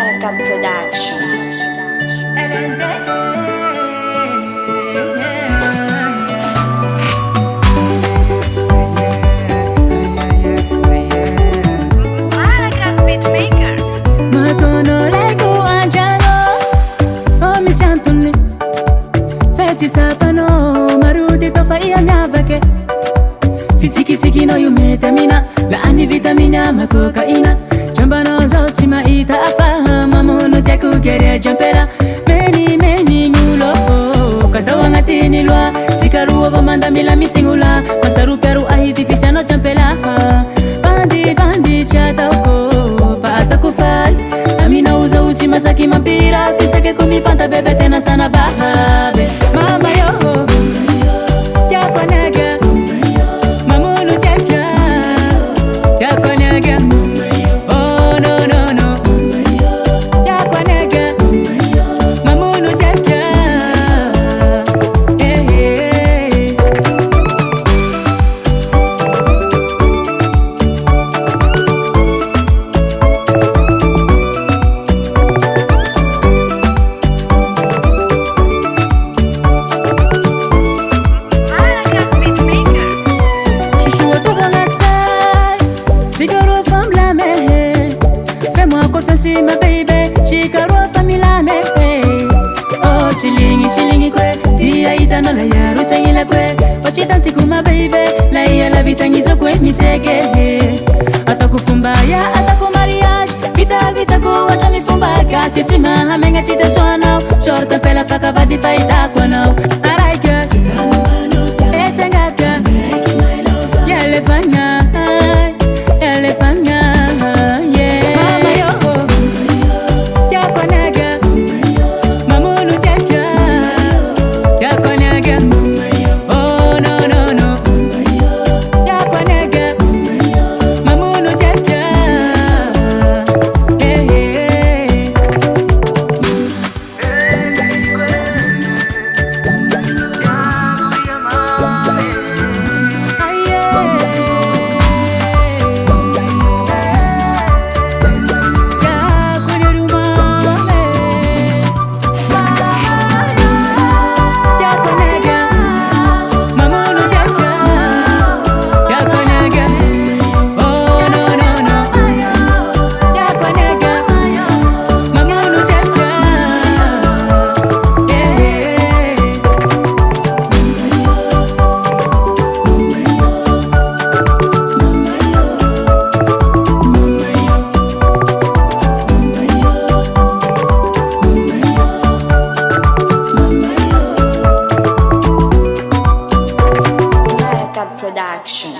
Cut Production. Sapano maruti tofa ia miavake fitsikitsiki no yumetamina laani vitamina makokaina jambano zochi maita afaha mamono teku gere jampera meni ngulo kadawa ngatini lwa sikaru vamanda mila misingula masaru peru ahiti fishano jampela bandi chata uko faata kufal amina uza uchi masaki mampira fisake kumifanta bebe tena sana bahabe mama yo yakonaga mamunu teka yakonaga oh no yakonaga mamunu teka hey. Chikaro femme la me, fais-moi confiance ma baby. Chikaro femme la me, oh chilingi kwe, dia ita no la yaro changi la kwe. Wachitanti kuma baby, la iya la vichangi zo kwe micheke. Atakufumbaya, atakumariage, vita ko wata mifumba kasi chima hamenga chita swana. Shorta pela faka vadi faida kwa now. I like it, echangaka, yale fanya. Production.